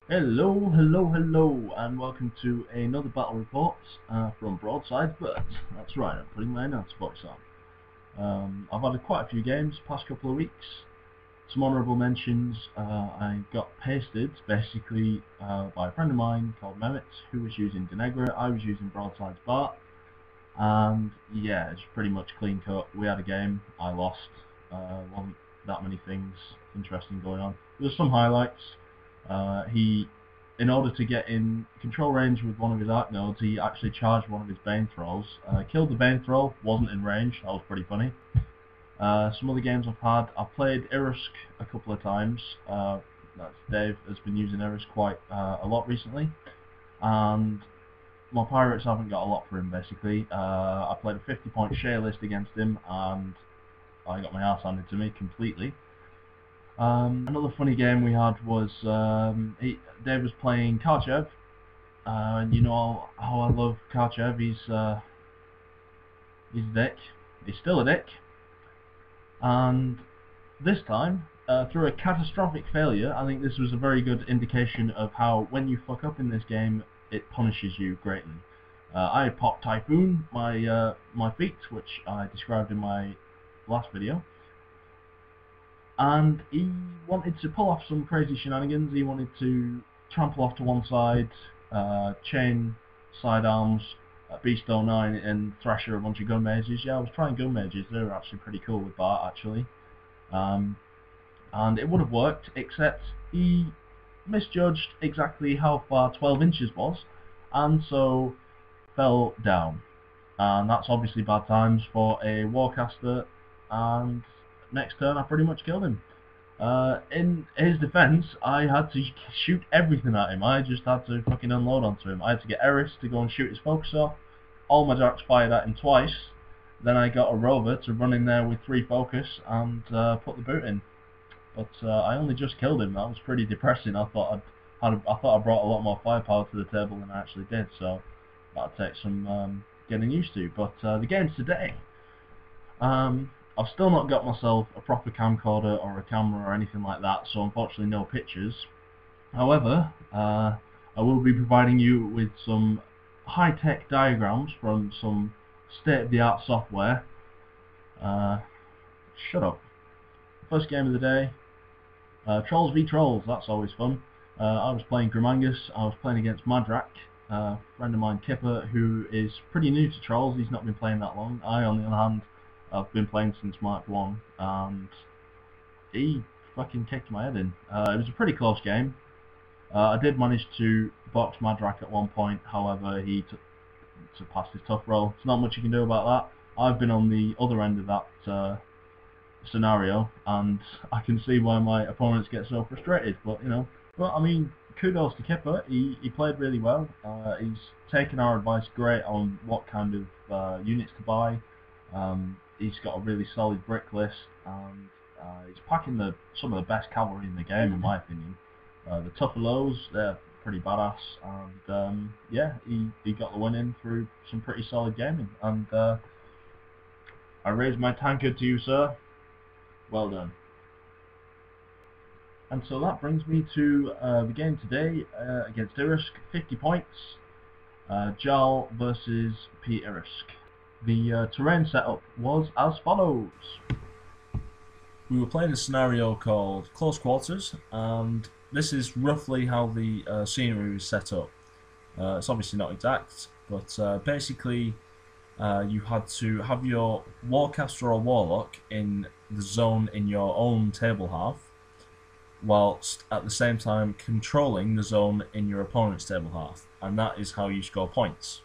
Hello, hello, hello, and welcome to another battle report from Broadside But That's right, I'm putting my announce voice on. I've had quite a few games past couple of weeks. Some honourable mentions. I got pasted basically by a friend of mine called Mehmet, who was using Denegra. I was using Broadside But, and yeah, it's pretty much clean cut. We had a game, I lost. Wasn't that many things interesting going on. There were some highlights. In order to get in control range with one of his arc nodes, he actually charged one of his Bane Thralls. Killed the Bane Thrall, wasn't in range, that was pretty funny. Some other games I've played Irusk a couple of times. Dave has been using Irusk quite a lot recently. And my pirates haven't got a lot for him basically. I played a 50-point share list against him and I got my arse handed to me completely. Another funny game we had was Dave was playing Karchev, and you know how I love Karchev. He's a dick. He's still a dick. And this time, through a catastrophic failure, I think this was a very good indication of how when you fuck up in this game, it punishes you greatly. I had popped Typhoon, my feat, which I described in my last video. And he wanted to pull off some crazy shenanigans. He wanted to trample off to one side, chain sidearms, Beast 09 and Thrasher a bunch of gun mages. Yeah, I was trying gun mages. They were actually pretty cool with that, actually. And it would have worked, except he misjudged exactly how far 12 inches was, and so fell down. And that's obviously bad times for a Warcaster, and next turn I pretty much killed him. In his defense, I had to shoot everything at him. I just had to fucking unload onto him. I had to get Eris to go and shoot his focus off. All my darts fired at him twice. Then I got a rover to run in there with 3 focus and put the boot in. But I only just killed him. That was pretty depressing. I thought I brought a lot more firepower to the table than I actually did. So that'd take some getting used to. But the games today. I've still not got myself a proper camcorder or a camera or anything like that, so unfortunately no pictures. However, I will be providing you with some high-tech diagrams from some state-of-the-art software. Shut up. First game of the day, Trolls v Trolls, that's always fun. I was playing Grimangus, I was playing against Madrak, a friend of mine Kipper, who is pretty new to Trolls. He's not been playing that long. I, on the other hand, I've been playing since Mark 1, and he fucking kicked my head in. It was a pretty close game. I did manage to box Madrak at one point, however he passed his tough roll. There's not much you can do about that. I've been on the other end of that scenario, and I can see why my opponents get so frustrated, but you know. But I mean, kudos to Kipper, he played really well. He's taken our advice great on what kind of units to buy. He's got a really solid brick list, and he's packing some of the best cavalry in the game, in my opinion. The tougher lows, they're pretty badass, and yeah, he got the win in through some pretty solid gaming. And I raise my tankard to you, sir. Well done. And so that brings me to the game today against Irusk, 50 points. Jarl versus P. Irusk. The terrain setup was as follows. We were playing a scenario called Close Quarters, and this is roughly how the scenery was set up. It's obviously not exact, but basically you had to have your Warcaster or Warlock in the zone in your own table half, whilst at the same time controlling the zone in your opponent's table half, and that is how you score points.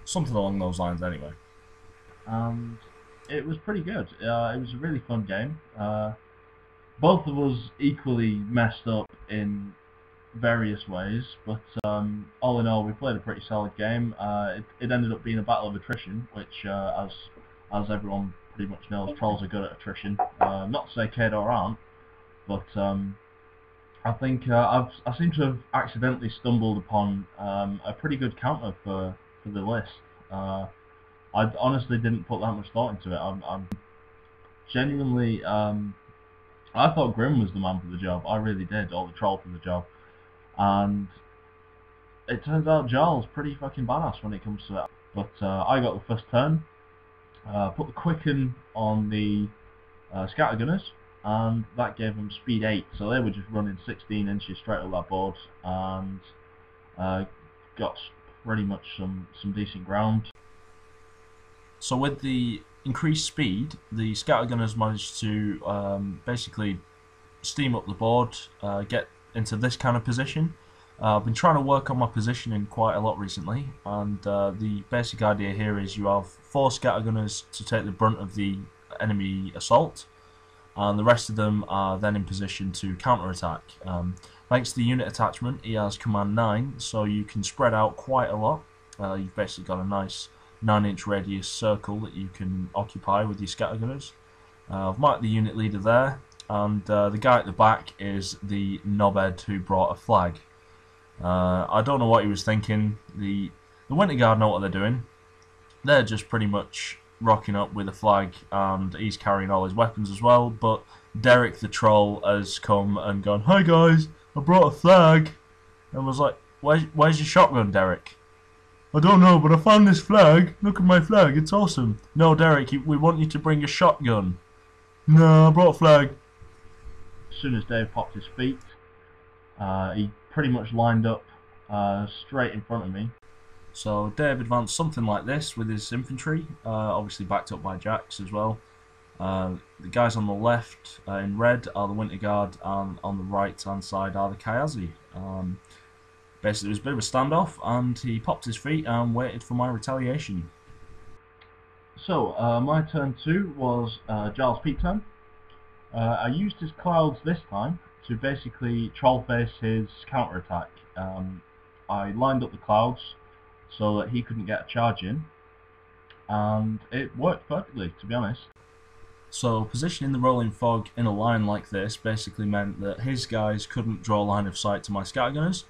Something along those lines anyway. And it was pretty good. It was a really fun game. Both of us equally messed up in various ways, but all in all we played a pretty solid game. It ended up being a battle of attrition, which as everyone pretty much knows, Trolls are good at attrition. Not to say Kador aren't, but I think I seem to have accidentally stumbled upon a pretty good counter for the list. I honestly didn't put that much thought into it. I'm genuinely I thought Grim was the man for the job. I really did, or the troll for the job. And it turns out Jarl's pretty fucking badass when it comes to that. But I got the first turn, put the quicken on the scattergunners, and that gave them speed 8, so they were just running 16 inches straight up that board, and got pretty much some decent ground. So with the increased speed, the scattergunners managed to basically steam up the board, get into this kind of position. I've been trying to work on my positioning quite a lot recently, and the basic idea here is you have 4 scattergunners to take the brunt of the enemy assault, and the rest of them are then in position to counter-attack. Thanks to the unit attachment, he has command 9, so you can spread out quite a lot. You've basically got a nice 9-inch radius circle that you can occupy with your scattergunners. I've marked the unit leader there, and the guy at the back is the knobhead who brought a flag. I don't know what he was thinking. The winterguard know what they're doing. They're just pretty much rocking up with a flag, and he's carrying all his weapons as well. But Derek the troll has come and gone, "Hi guys, I brought a flag," and was like, "Where's your shotgun, Derek?" "I don't know, but I found this flag. Look at my flag, it's awesome." "No, Derek, we want you to bring a shotgun." "No, I brought a flag." As soon as Dave popped his feet, he pretty much lined up straight in front of me. So Dave advanced something like this with his infantry, obviously backed up by Jacks as well. The guys on the left in red are the winterguard, and on the right hand side are the Kayazi. Basically it was a bit of a standoff, and he popped his feet and waited for my retaliation. So my turn 2 was Jarl's peak turn. I used his clouds this time to basically troll face his counter-attack. I lined up the clouds so that he couldn't get a charge in, and it worked perfectly, to be honest. So positioning the rolling fog in a line like this basically meant that his guys couldn't draw line of sight to my scattergunners,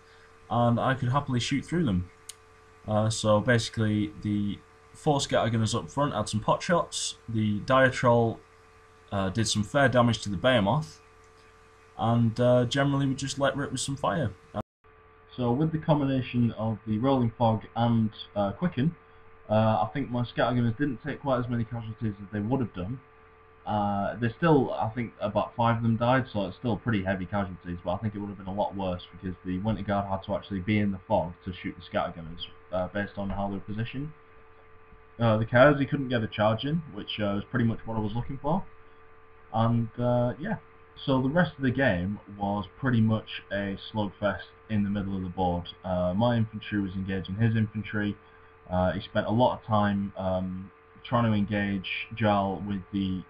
and I could happily shoot through them. So basically the 4 scattergunners up front had some pot shots, the dire troll did some fair damage to the behemoth, and generally we just let rip with some fire. So with the combination of the rolling fog and quicken, I think my scattergunners didn't take quite as many casualties as they would have done. There's still, I think, about 5 of them died, so it's still pretty heavy casualties, but I think it would have been a lot worse because the winterguard had to actually be in the fog to shoot the scattergunners based on how they were positioned. The Kayazi couldn't get a charge in, which was pretty much what I was looking for, and yeah. So the rest of the game was pretty much a slugfest in the middle of the board. My infantry was engaging his infantry. He spent a lot of time trying to engage Jarl with the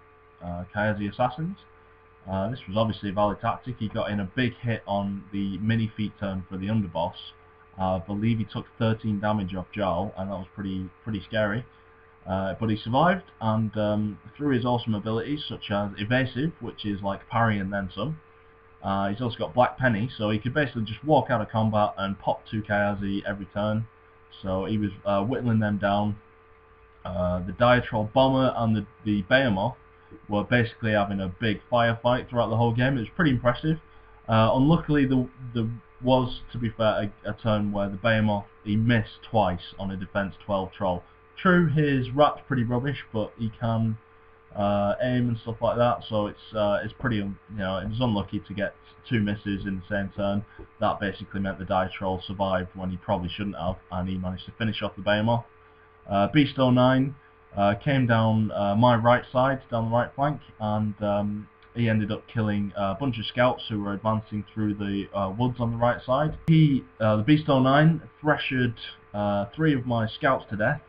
Kayazi assassins. This was obviously a valid tactic. He got in a big hit on the mini feat turn for the underboss. I believe he took 13 damage off Jarl, and that was pretty scary. But he survived, and through his awesome abilities such as evasive, which is like parry and then some, he's also got Black Penny, so he could basically just walk out of combat and pop 2 Kayazi every turn. So he was whittling them down. The Dire Troll Bomber and the Behemoth were basically having a big firefight throughout the whole game. It was pretty impressive. Unluckily, there was, to be fair, a turn where the Behemoth, he missed twice on a defense 12 troll. True, his rat's pretty rubbish, but he can aim and stuff like that, so it's pretty, it was unlucky to get 2 misses in the same turn. That basically meant the Dire Troll survived when he probably shouldn't have, and he managed to finish off the Behemoth. Beast 09 came down my right side, down the right flank, and he ended up killing a bunch of scouts who were advancing through the woods on the right side. The Beast 09 threshed 3 of my scouts to death.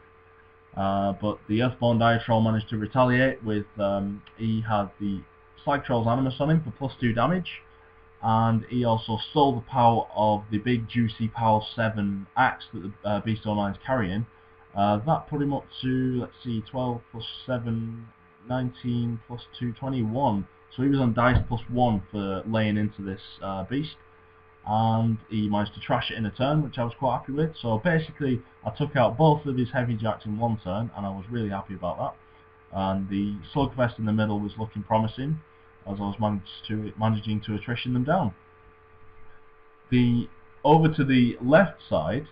But the Earthborn Dire Troll managed to retaliate with, he had the Slag Troll's Animus on him for +2 damage, and he also stole the power of the big juicy power 7 axe that the Beast 09 is carrying. That put him up to, let's see, 12 plus 7, 19 plus 2, 21. So he was on dice +1 for laying into this beast, and he managed to trash it in a turn, which I was quite happy with. So basically I took out both of his heavy jacks in 1 turn, and I was really happy about that. And the slugfest in the middle was looking promising. as I was managing to attrition them down. Over to the left side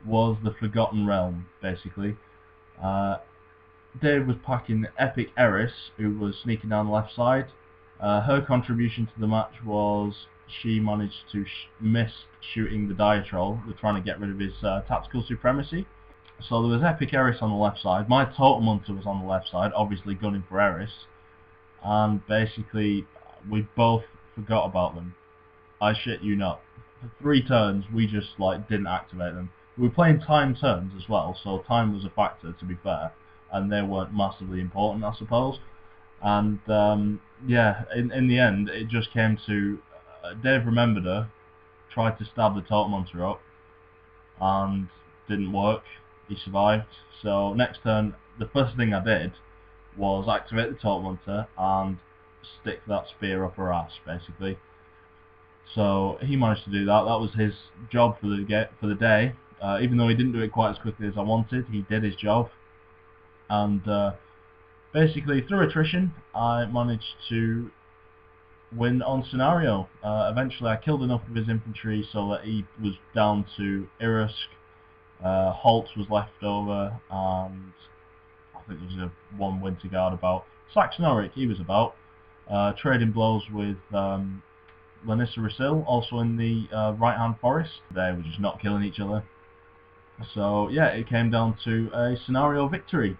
was the Forgotten Realm, basically. Dave was packing Epic Eris, who was sneaking down the left side. Her contribution to the match was she managed to miss shooting the Dire Troll. They're trying to get rid of his tactical supremacy. So there was Epic Eris on the left side. My Totem Hunter was on the left side, obviously gunning for Eris. And basically, we both forgot about them. I shit you not. For 3 turns, we just didn't activate them. We were playing time turns as well, so time was a factor, to be fair, and they weren't massively important, I suppose. And yeah, in the end, it just came to Dave remembered her, tried to stab the Totem Hunter up, and didn't work. He survived. So next turn, the first thing I did was activate the Totem Hunter and stick that spear up her ass, basically. So he managed to do that. That was his job for the day. Even though he didn't do it quite as quickly as I wanted, he did his job. And basically, through attrition, I managed to win on scenario. Eventually, I killed enough of his infantry so that he was down to Irusk. Hordes was left over, and I think there was one winterguard about. Saxonoric, he was about. Trading blows with Lanissa Rasil, also in the right-hand forest. They were just not killing each other. So yeah, it came down to a scenario victory.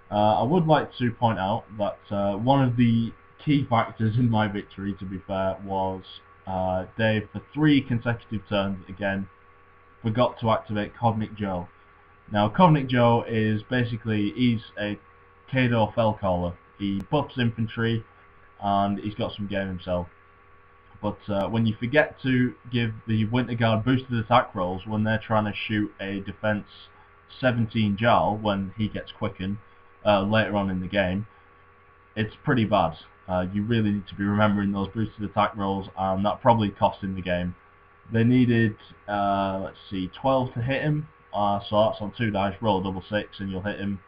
I would like to point out that one of the key factors in my victory, to be fair, was Dave, for 3 consecutive turns, again, forgot to activate Cognic Joe. Now, Cognic Joe is basically, he's a Kado Fellcaller. He buffs infantry, and he's got some game himself. But when you forget to give the winterguard boosted attack rolls when they're trying to shoot a defense 17 Jarl when he gets quickened later on in the game, it's pretty bad. You really need to be remembering those boosted attack rolls, and that probably cost him the game. They needed, let's see, 12 to hit him, so that's on 2 dice, roll a double 6 and you'll hit him.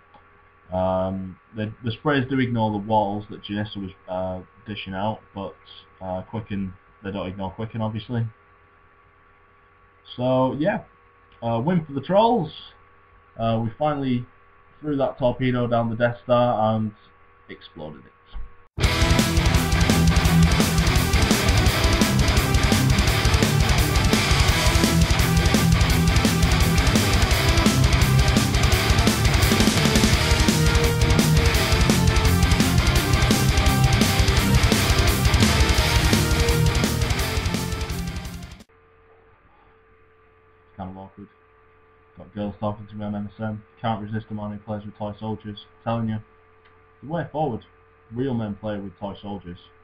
The sprays do ignore the walls that Janissa was dishing out, but Quicken, they don't ignore Quicken, obviously. So yeah, win for the Trolls. We finally threw that torpedo down the Death Star and exploded it. Kind of awkward. Got girls talking to me on MSN. Can't resist a man who plays with toy soldiers. I'm telling you, the way forward. Real men play with toy soldiers.